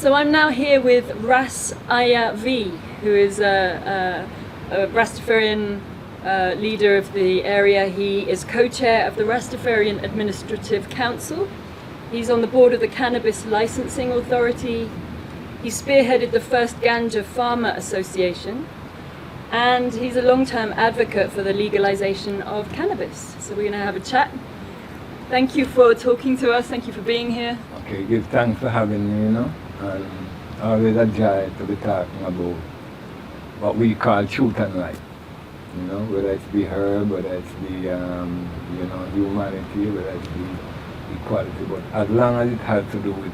So I'm now here with Eivee, who is a Rastafarian leader of the area. He is co-chair of the Rastafarian Administrative Council. He's on the board of the Cannabis Licensing Authority. He spearheaded the first Ganja Farmer Association, and he's a long-term advocate for the legalization of cannabis. So we're going to have a chat. Thank you for talking to us. Thank you for being here. Okay, give thanks for having me, and always a joy to be talking about what we call truth and life, whether it's the herb, whether it's the, humanity, whether it's the equality, but as long as it has to do with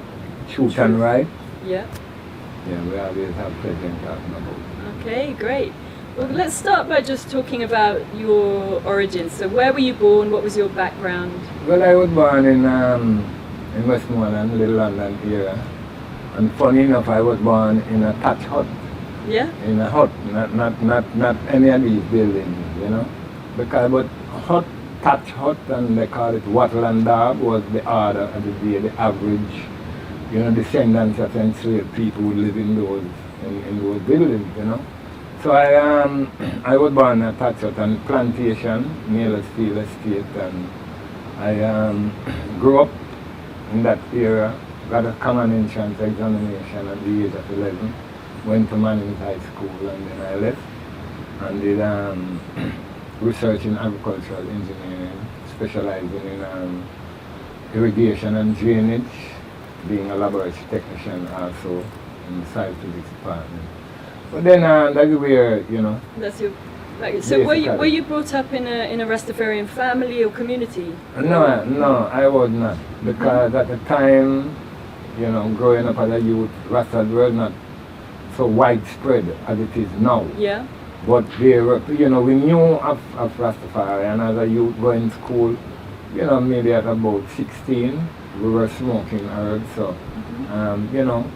truth and right, we always have pleasure in talking about it. Okay, great. Well, let's start by just talking about your origins. So where were you born? What was your background? Well, I was born in Westmoreland, Little London area. And funny enough, I was born in a thatch hut. Yeah? In a hut, not any of these buildings, Because but hut, thatch hut, and they call it wattle and dog, was the order of the day, the average, descendants of enslaved people who live in those buildings, So I was born in a thatch hut and plantation, Naylorfield Estate, and I grew up in that area. Got a common entrance examination at the age of 11, went to Manning's High School, and then I left and did research in agricultural engineering, specializing in irrigation and drainage, being a laboratory technician also in the science physics department. But then that's where, That's your background. So were you brought up in a Rastafarian family or community? No, I was not, because at the time, growing up as a youth, Rastas were not so widespread as it is now. Yeah. But they were, we knew of Rastafari, and as a youth going to school, maybe at about 16, we were smoking herbs. So,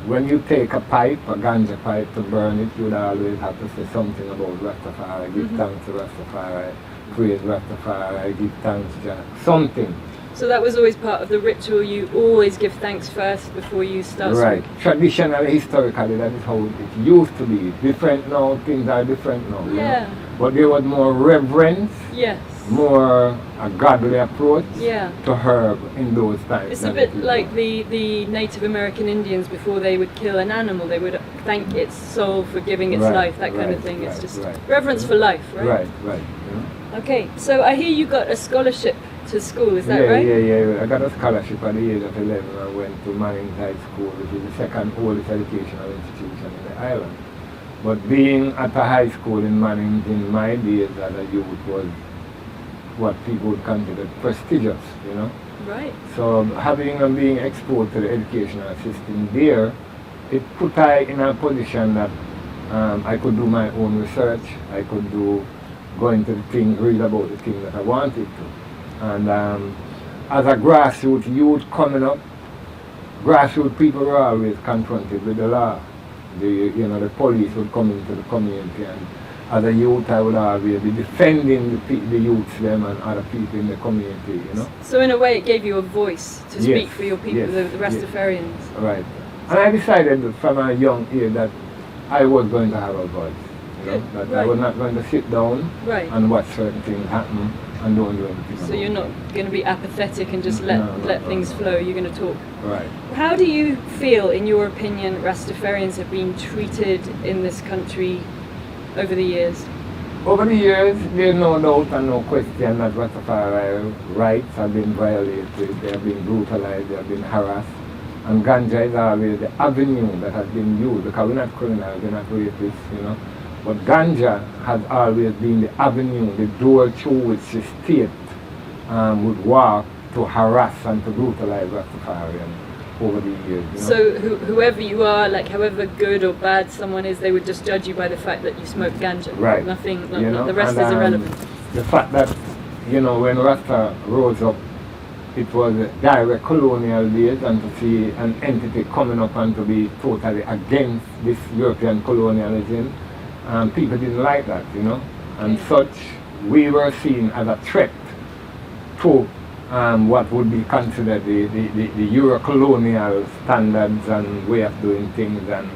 when you take a pipe, a ganja pipe, to burn it, you would always have to say something about Rastafari, give thanks to Rastafari, praise Rastafari, give thanks to something. So that was always part of the ritual. You always give thanks first before you start Right. smoking. Traditionally, historically, that is how it used to be. Different now, things are different now. Yeah. But there was more reverence, Yes. more a godly approach Yeah. to herb in those times. It's a bit like the Native American Indians before they would kill an animal. They would thank its soul for giving its life, that kind of thing. It's just reverence for life, right? Right. Okay, so I hear you got a scholarship to school, is that right? Yeah. I got a scholarship at the age of 11 and went to Manning's High School, which is the second oldest educational institution in the island. But being at a high school in Manning in my days as a youth was what people would consider prestigious, Right. So having and being exposed to the educational system there, it put I in a position that I could do my own research, I could go into the thing, read about the thing that I wanted to. And as a grassroots youth coming up, grassroots people were always confronted with the law. The police would come into the community, and as a youth I would always be defending the youths them and other people in the community, So in a way it gave you a voice to speak for your people, the Rastafarians. Yes. Right. And I decided from a young age that I was going to have a voice. That I was not going to sit down and watch certain things happen and don't do anything. So you're not going to be apathetic and just let things flow, you're going to talk. Right. How do you feel, in your opinion, Rastafarians have been treated in this country over the years? Over the years, there's no doubt and no question that Rastafari rights have been violated, they have been brutalized, they have been harassed. And ganja is always the avenue that has been used, because we're not criminals, we're not rapists, But ganja has always been the avenue, the door through which the state would walk to harass and to brutalize Rastafarians over the years. So whoever you are, like however good or bad someone is, they would just judge you by the fact that you smoke ganja. Right. Nothing, the rest is irrelevant. The fact that, when Rasta rose up, it was direct colonial days, and to see an entity coming up and to be totally against this European colonialism, people didn't like that, and such, we were seen as a threat to what would be considered the Euro-colonial standards and way of doing things, and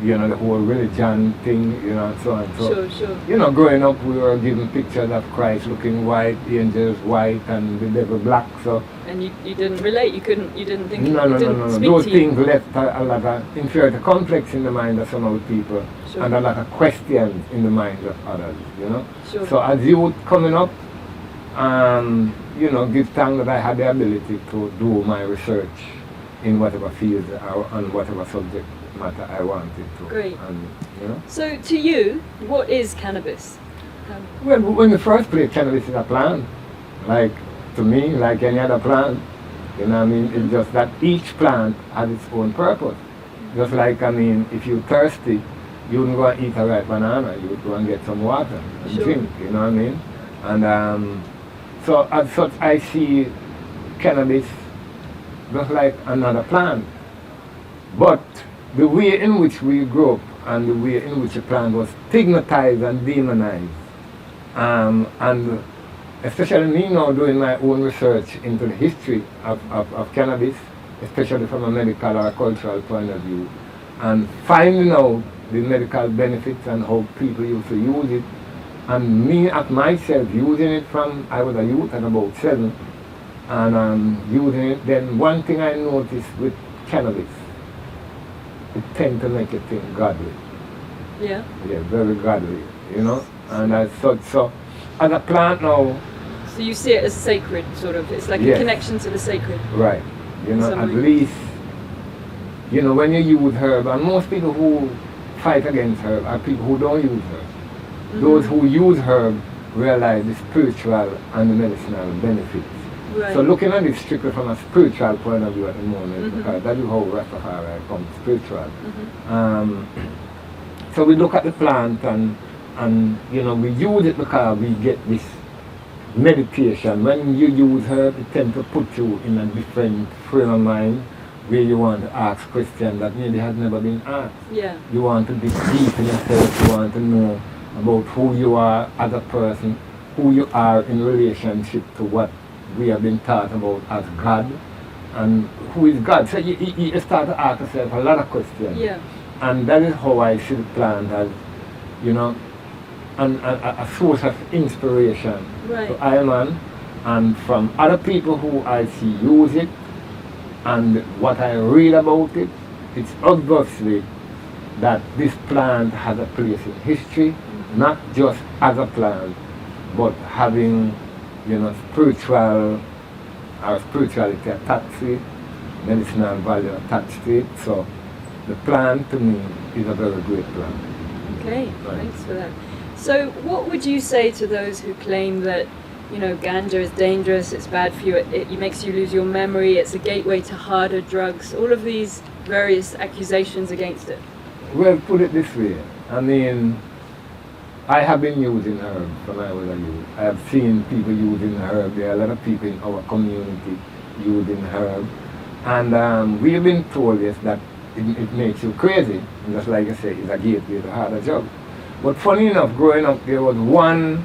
the whole religion thing, and so on. So, Sure. Growing up, we were given pictures of Christ looking white, angels white, and the devil black. So. And you didn't relate. You didn't think. No. Speak Those to you. things left a lot of inferiority complex in the mind of some of the people, Sure. and a lot of questions in the minds of others. Sure. So as youth coming up, give thanks that I had the ability to do my research in whatever field or on whatever subject matter I wanted to. Great. And. So to you, what is cannabis? Well, in the first place, cannabis is a plant. Like, to me, like any other plant. It's just that each plant has its own purpose. Just like, if you're thirsty, you wouldn't go and eat a ripe banana. You would go and get some water and Sure. drink, And so as such, I see cannabis just like another plant. But the way in which we grew up and the way in which the plant was stigmatized and demonized, and especially me now doing my own research into the history of cannabis, especially from a medical or a cultural point of view, and finding out the medical benefits and how people used to use it, and me at myself using it from I was a youth at about 7, and using it. Then one thing I noticed with cannabis, it tends to make you think godly. Yeah. Yeah, very godly, And as such, so as a plant now, So you see it as sacred, sort of. It's like Yes. a connection to the sacred. right, Some at way. least, when you use herb, and most people who fight against herb are people who don't use herb. Those who use herb realize the spiritual and the medicinal benefits. Right. So looking at it strictly from a spiritual point of view at the moment, Mhm. because that is how Rastafari comes spiritual. Mhm. So we look at the plant and we use it because we get this meditation. When you use herb, it tends to put you in a different frame of mind where you want to ask questions that maybe has never been asked. Yeah. You want to dig deep in yourself, you want to know about who you are as a person, who you are in relationship to what we have been taught about as God, and who is God. So you start to ask yourself a lot of questions. Yeah. And that is how I see the plant as, a source of inspiration Right. to I man, and from other people who I see use it, and what I read about it, it's obviously that this plant has a place in history, not just as a plant, but having, spirituality attached to it, medicinal value attached to it. So the plant to me is a very great plant. Okay. Right. Thanks for that. So what would you say to those who claim that, ganja is dangerous, it's bad for you, it makes you lose your memory, it's a gateway to harder drugs, all of these various accusations against it? Well, put it this way. I have been using herb when I was a youth. I have seen people using herb. There are a lot of people in our community using herb. And we have been told yes, that it makes you crazy. And just like I say, it's a gateway to harder drugs. But funny enough, growing up, there was one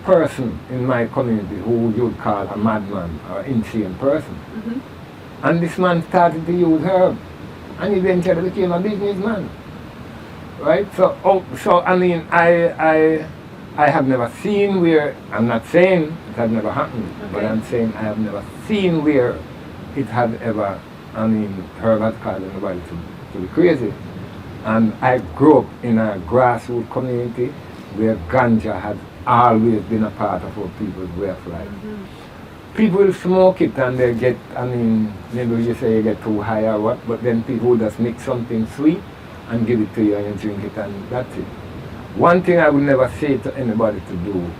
person in my community who you would call a madman or insane person. Mm-hmm. And this man started to use herb, and eventually became a businessman. Right? I have never seen where, I'm not saying it has never happened, but Okay. I'm saying I have never seen where it had ever, herb had caused anybody to be crazy. And I grew up in a grassroots community where ganja had always been a part of our people's way of life. Mm-hmm. People will smoke it and they get, maybe you say you get too high or what, but then people will just make something sweet and give it to you and you drink it and that's it. One thing I would never say to anybody to do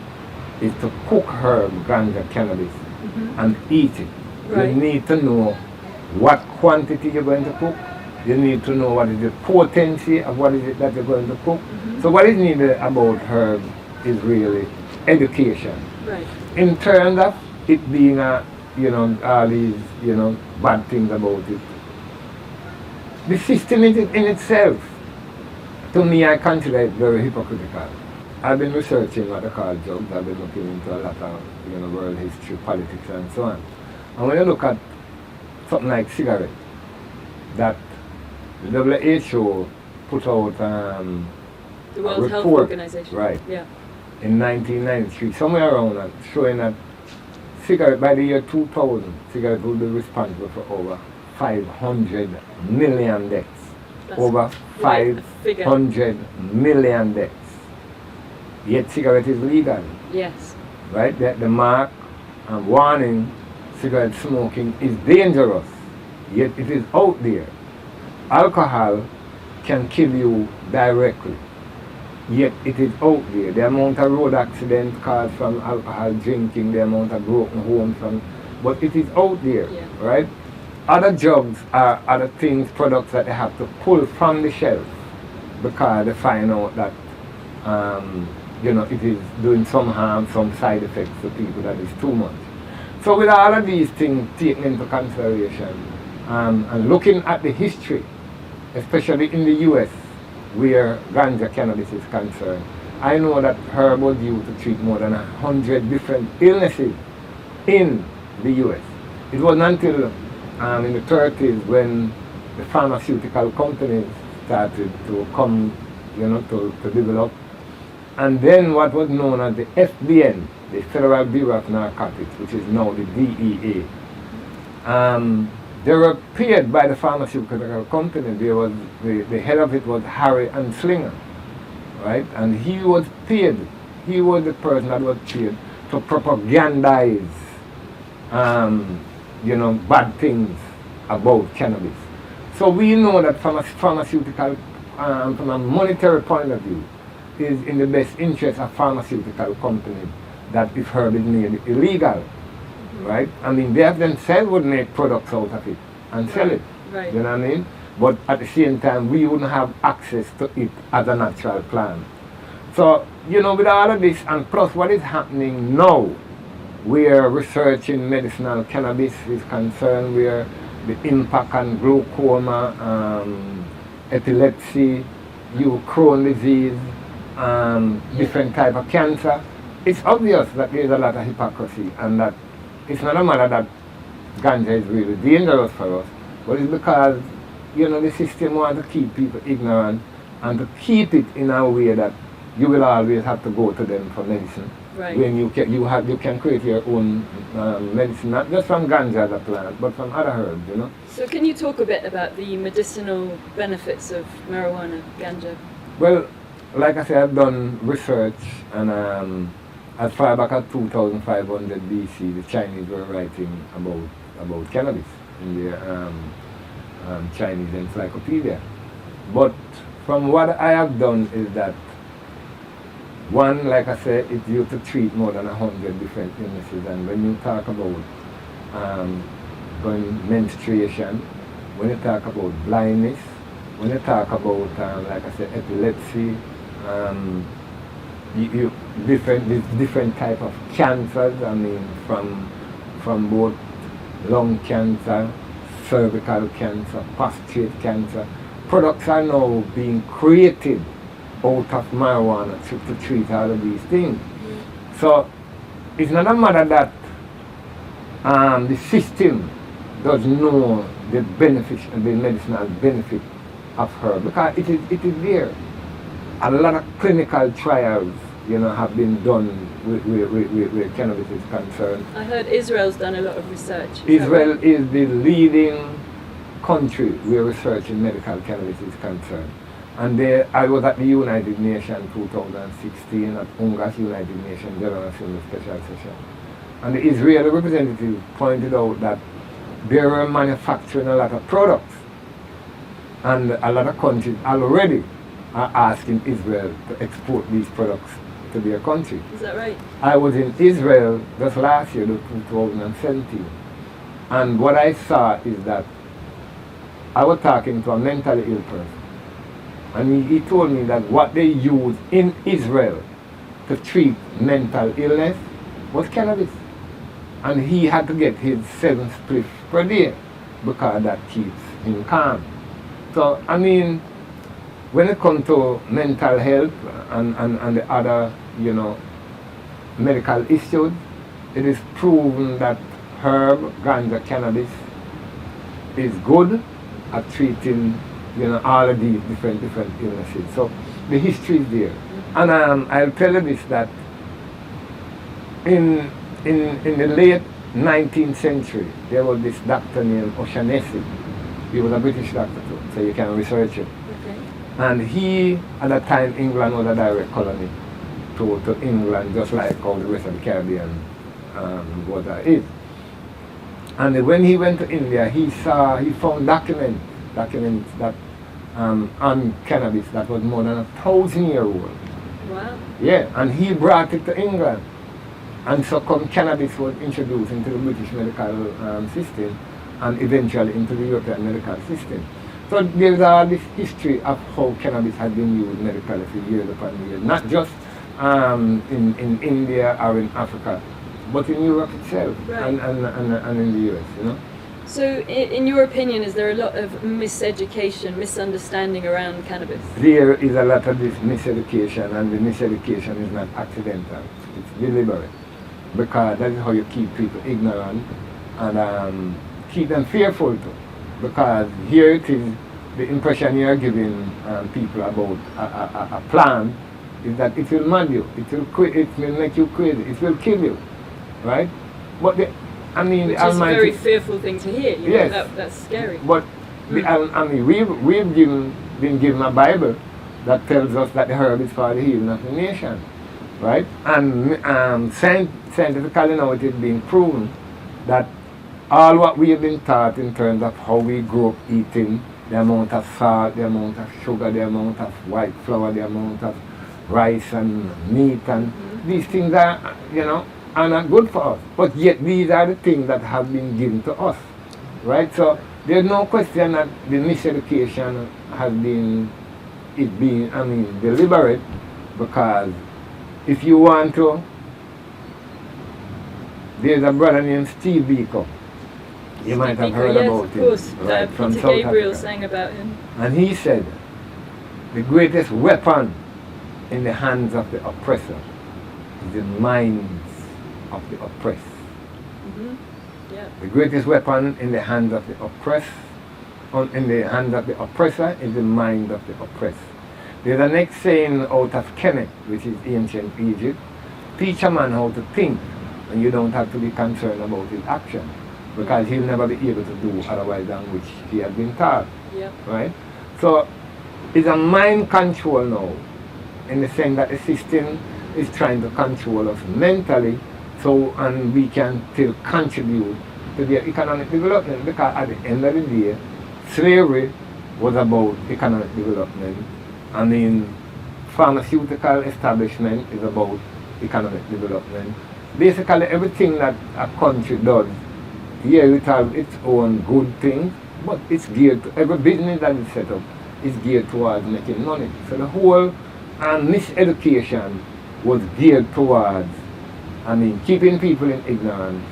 is to cook herb, ganja, cannabis, Mm-hmm. and eat it. Right. You need to know what quantity you're going to cook. You need to know what is the potency of what is it that you're going to cook. Mm-hmm. So what is needed about herb is really education. Right. In terms of it being all these, bad things about it. The system in itself, to me, I consider it very hypocritical. I've been researching what they call drugs. I've been looking into a lot of world history, politics, and so on. And when you look at something like cigarette, that the WHO put out the World a Health report, Organization. right, Yeah. in 1993, somewhere around that, showing that cigarette by the year 2000, cigarette will be responsible for over 500 million deaths. That's Over quite a figure. 500 million deaths. Yet cigarette is legal, Yes. right? The mark and warning cigarette smoking is dangerous, yet it is out there. Alcohol can kill you directly, yet it is out there. The amount of road accidents caused from alcohol drinking, the amount of broken homes, but it is out there, Yeah. right? Other drugs are other things, products that they have to pull from the shelf because they find out that it is doing some harm, some side effects to people that is too much. So with all of these things taken into consideration and looking at the history, especially in the US, where ganja cannabis is concerned, I know that herb was used to treat more than 100 different illnesses in the US. It wasn't until in the 30s when the pharmaceutical companies started to come, to develop. And then what was known as the FBN, the Federal Bureau of Narcotics, which is now the DEA. They were paid by the pharmaceutical company. There was the head of it was Harry Anslinger, right? And he was paid. He was the person that was paid to propagandize, bad things about cannabis. So we know that from a pharmaceutical, from a monetary point of view, is in the best interest of pharmaceutical companies that if herb is made illegal, right? I mean, they have themselves would make products out of it and sell it, Right. you know what I mean? But at the same time, we wouldn't have access to it as a natural plant. So, with all of this, and plus what is happening now, where research in medicinal cannabis is concerned, where the impact on glaucoma, epilepsy, Crohn's disease, different type of cancer, it's obvious that there's a lot of hypocrisy and that it's not a matter that ganja is really dangerous for us, but it's because, the system wants to keep people ignorant and to keep it in a way that you will always have to go to them for medicine. Right. When you can create your own medicine, not just from ganja as a plant, but from other herbs, So can you talk a bit about the medicinal benefits of marijuana, ganja? Well, like I said, I've done research, and as far back as 2500 BC, the Chinese were writing about cannabis in their Chinese encyclopedia. But from what I have done is that, one, like I said, it's used to treat more than 100 different illnesses. And when you talk about menstruation, when you talk about blindness, when you talk about, like I said, epilepsy, different type of cancers, I mean, from both lung cancer, cervical cancer, prostate cancer, products are now being created out of marijuana to treat all of these things. So it's not a matter that the system does know the medicinal benefit of herb, because it is there. A lot of clinical trials, have been done where cannabis is concerned. I heard Israel's done a lot of research. Israel is the leading country where research in medical cannabis is concerned. And I was at the United Nations 2016 at UNGA's United Nations General Assembly Special Session. And the Israeli representative pointed out that they were manufacturing a lot of products. And a lot of countries already are asking Israel to export these products to their country. Is that right? I was in Israel just last year, 2017. And what I saw is that I was talking to a mentally ill person. And he told me that what they use in Israel to treat mental illness was cannabis. And he had to get his 7 spliffs per day because that keeps him calm. So, I mean, when it comes to mental health and the other, medical issues, it is proven that herb, ganja, cannabis is good at treating, all of these different illnesses. So the history is there. And I'll tell you this, that in the late 19th century, there was this doctor named O'Shaughnessy. He was a British doctor too, so you can research it. Okay. And he, at that time, England was a direct colony to England, just like all the rest of the Caribbean was is. And when he went to India, he found documents that on cannabis that was more than 1,000 years old. Wow. Yeah, and he brought it to England. And so come cannabis was introduced into the British medical system and eventually into the European medical system. So there's all this history of how cannabis has been used medically for years upon years, not just in India or in Africa, but in Europe itself, right, and in the US, So in your opinion, is there a lot of miseducation, misunderstanding around cannabis? There is a lot of this miseducation, and the miseducation is not accidental, it's deliberate. Because that is how you keep people ignorant and keep them fearful too. Because here it is, the impression you are giving people about a plan is that it will mad you, it will make you crazy, it will kill you, right? But Which is a very fearful thing to hear. Yes. That's scary. But we've been given a Bible that tells us that the herb is for the healing of the nation, right? And scientifically now it is being proven that all what we have been taught in terms of how we grew up eating, the amount of salt, the amount of sugar, the amount of white flour, the amount of rice and meat, and these things are not good for us. But yet these are the things that have been given to us, right? So there's no question that the miseducation has been deliberate, because if you want to, there's a brother named Steve Biko. You might have heard about him. Yes, of course. Right, from Peter South Gabriel Africa. sang about him. And he said, the greatest weapon in the hands of the oppressor is the minds of the oppressed. Mm-hmm. Yeah. The greatest weapon in the hands of the oppressor is the mind of the oppressed. There's a next saying out of Kemet, which is ancient Egypt: teach a man how to think, and you don't have to be concerned about his action, because he'll never be able to do otherwise than which he has been taught. Yeah. Right? So it's a mind control now, in the sense that the system is trying to control us mentally, and we can still contribute to their economic development, because at the end of the day, slavery was about economic development. Pharmaceutical establishment is about economic development. Basically everything that a country does, it has its own good things, but it's geared to, every business that is set up is geared towards making money. So the whole miseducation was geared towards keeping people in ignorance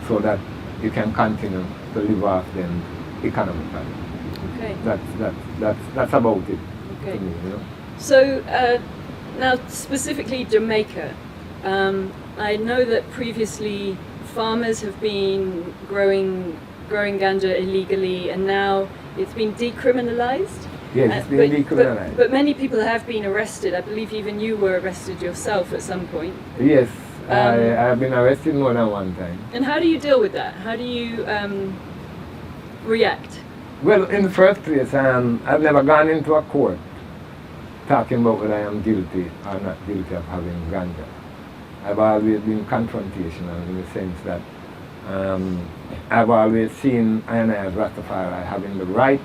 so that you can continue to live off them economically. Okay. That's about it. Okay. To me, So now specifically Jamaica, I know that previously farmers have been growing ganja illegally, and now it's been decriminalized. Yes, it's been decriminalized. But many people have been arrested. I believe even you were arrested yourself at some point. Yes, I have been arrested more than one time. And how do you deal with that? How do you react? Well, in the first place, I've never gone into a court talking about whether I am guilty or not guilty of having ganja. I've always been confrontational in the sense that I've always seen I as Rastafari having the right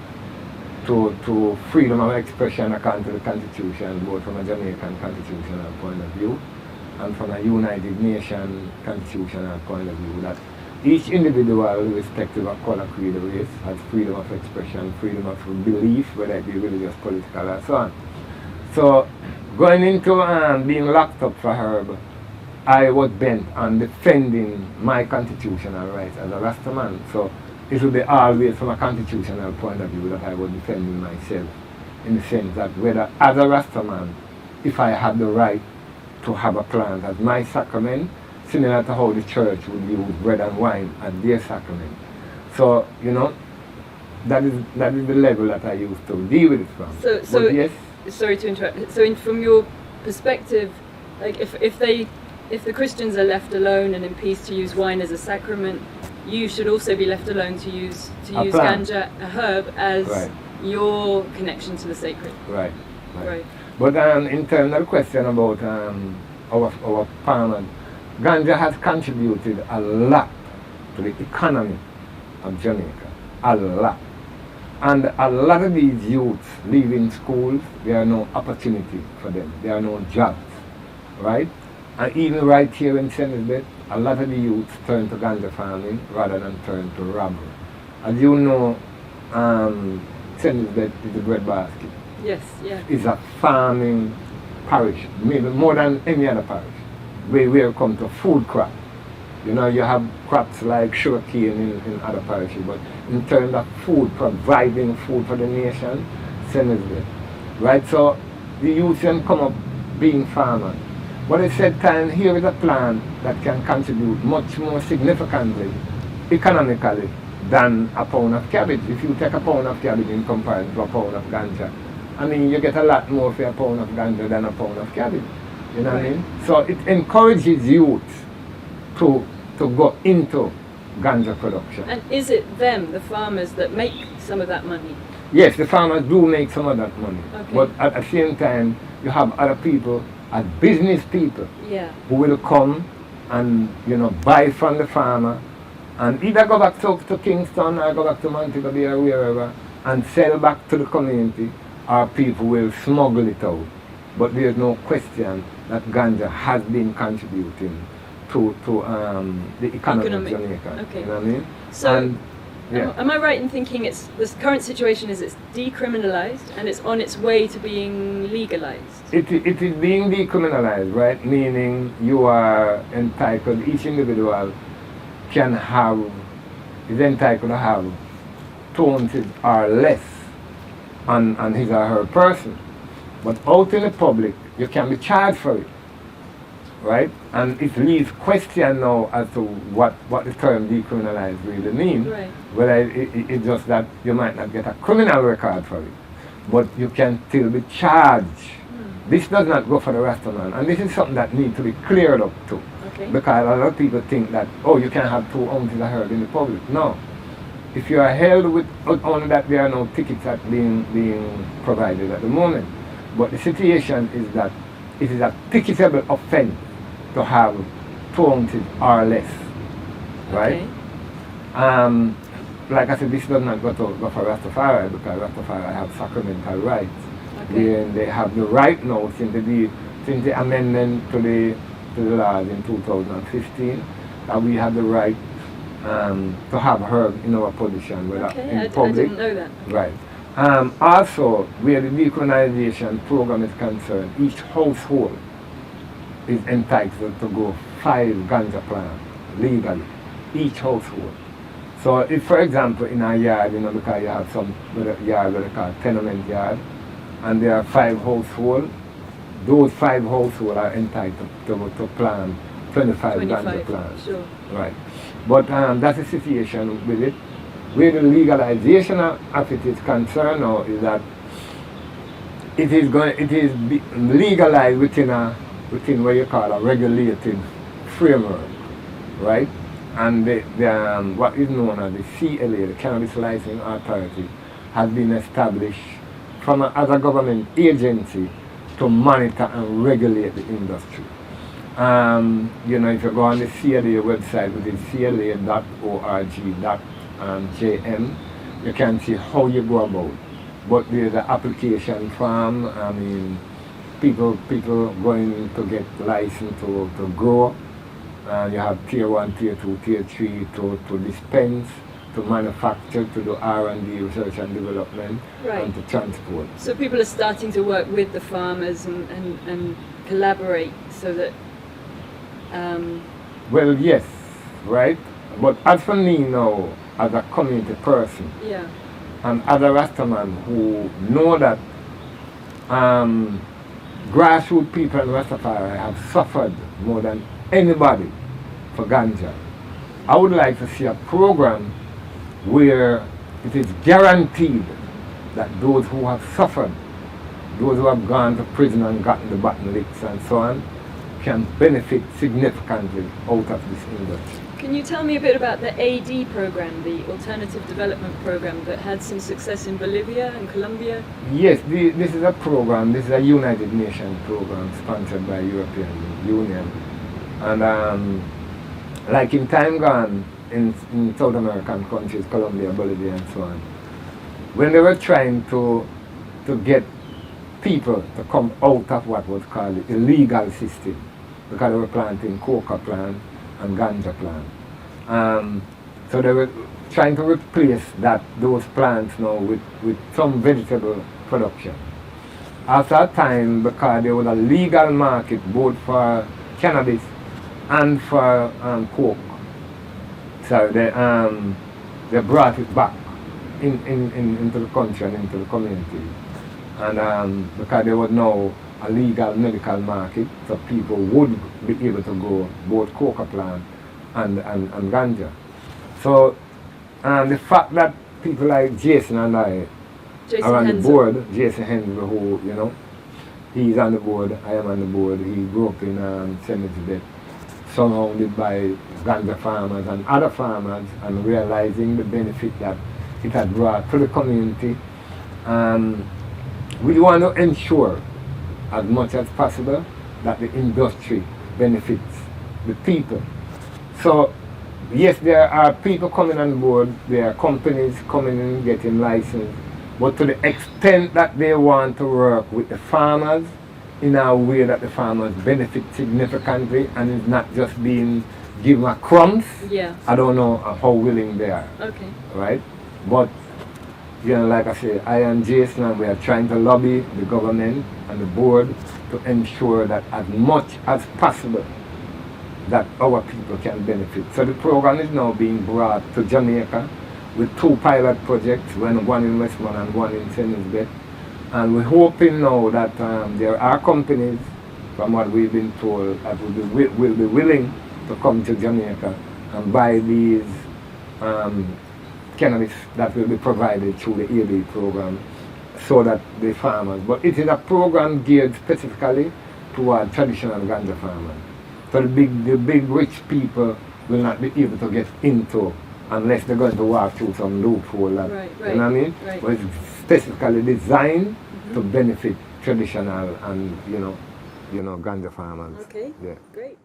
to freedom of expression according to the Constitution, both from a Jamaican constitutional point of view and from a United Nations constitutional point of view, that each individual, irrespective of color, creed, or race, has freedom of expression, freedom of belief, whether it be religious, political, or so on. So, going into being locked up for herb, I was bent on defending my constitutional rights as a Rastaman. So, it would be always from a constitutional point of view that I was defending myself in the sense that whether as a Rastaman, if I have the right to have a plant as my sacrament, similar to how the church would use bread and wine as their sacrament. So, you know, that is the level that I used to deal with it from. So but yes, sorry to interrupt. So from your perspective, like if the Christians are left alone and in peace to use wine as a sacrament, you should also be left alone to use plant. ganja, a herb, as Right. your connection to the sacred. Right. Right. But in terms of the question about our farmers, ganja has contributed a lot to the economy of Jamaica, a lot. And a lot of these youths leaving schools, there are no opportunity for them, there are no jobs, right? And even right here in St. Elizabeth, a lot of the youths turn to ganja farming rather than turn to robbery. As you know, St. Elizabeth is a breadbasket. Yes. Yeah. It's a farming parish, maybe more than any other parish. We come to food crop. You know, you have crops like sugarcane in other parishes, but in terms of food, providing food for the nation, St. Elizabeth. Right? So the youth can come up being farmers. But I said, time here is a plan that can contribute much more significantly, economically, than a pound of cabbage. If you take a pound of cabbage in comparison to a pound of ganja, I mean, you get a lot more for a pound of ganja than a pound of cabbage. You know what I mean? So it encourages youth to go into ganja production. And is it them, the farmers, that make some of that money? Yes, the farmers do make some of that money. Okay. But at the same time, you have other people, as business people, Yeah. who will come and, you know, buy from the farmer and either go back to Kingston or go back to Montego Bay or wherever and sell back to the community, or people will smuggle it out. But there's no question that ganja has been contributing to the economy of Jamaica. Okay. You know what I mean? So, And, yeah. am I right in thinking this current situation is it's decriminalized and it's on its way to being legalized? It is being decriminalized, right? Meaning you are entitled, each individual is entitled to have 2 ounces or less on his or her person. But out in the public, you can be charged for it, right? And it leaves question now as to what the term decriminalized really means. Right. Whether it's just that you might not get a criminal record for it, but you can still be charged. This does not go for the Rastaman, and this is something that needs to be cleared up too. Okay. Because a lot of people think that, oh, you can have 2 ounces of herb in the public. No. If you are held with only that, there are no tickets that being provided at the moment. But the situation is that it is a ticketable offense to have 2 ounces or less, right? Okay. Like I said, this does not go for Rastafari, because Rastafari have sacramental rights. Okay. They have the right now since the amendment to the laws in 2015 that we have the right to have herb in our position, whether in I public. didn't know that. Right. Also, where the decriminalization program is concerned, each household is entitled to grow 5 ganja plants legally, each household. So if, for example, in a yard, you know, because you have some yard what they call tenement yard, and there are 5 households, those 5 households are entitled to plant 25 ganja plants. Sure. Right. But that's the situation with it. Where the legalization of it is concerned now is that it is legalized within what you call a regulated framework, right? And what is known as the CLA, the Cannabis Licensing Authority, has been established as a government agency to monitor and regulate the industry. You know, if you go on the CLA website, which is cla.org.jm, you can see how you go about. But there's an application form. I mean, people going to get license to grow. You have tier 1, tier 2, tier 3 to dispense, to manufacture, to do R&D, research and development, Right. and to transport. So people are starting to work with the farmers and collaborate so that. Well, yes, right? But as for me now, as a community person, Yeah. and as a Rastaman who know that grassroots people in Rastafari have suffered more than anybody for ganja. I would like to see a program where it is guaranteed that those who have suffered, those who have gone to prison and gotten the button licks and so on, can benefit significantly out of this industry. Can you tell me a bit about the AD program, the Alternative Development Program, that had some success in Bolivia and Colombia? Yes, this is a program, this is a United Nations program sponsored by European Union. And like in time gone, in South American countries, Colombia, Bolivia and so on, when they were trying to get people to come out of what was called the illegal system, because they were planting coca plant and ganja plant. So they were trying to replace those plants now with some vegetable production. After a time, because there was a legal market both for cannabis and for coke, so they brought it back into the country and into the community. And because there was now a legal medical market, so people would be able to grow both coca plant and ganja. So the fact that people like Jason and I are on the board, Jason Henry, who, you know, he's on the board, I am on the board, he grew up in Senegal, surrounded by ganja farmers and other farmers, and realizing the benefit that it had brought to the community. We want to ensure as much as possible that the industry benefits the people. So yes, there are people coming on board, there are companies coming in getting licensed, but to the extent that they want to work with the farmers in a way that the farmers benefit significantly and is not just being given a crumbs, yeah, I don't know how willing they are. Okay. Right? But you know, like I say, I and Jason, and we are trying to lobby the government and the board to ensure that as much as possible that our people can benefit. So the program is now being brought to Jamaica with 2 pilot projects, one in Westmont and one in Senegal. And we're hoping now that there are companies, from what we've been told, that will be willing to come to Jamaica and buy these cannabis that will be provided through the Eivee program, so that the farmers, but it is a program geared specifically toward traditional ganja farmers. So the big rich people will not be able to get into unless they're going to walk through some loophole. Right, you know what I mean? Right. But it's specifically designed to benefit traditional and you know ganja farmers. Okay. Yeah. Great.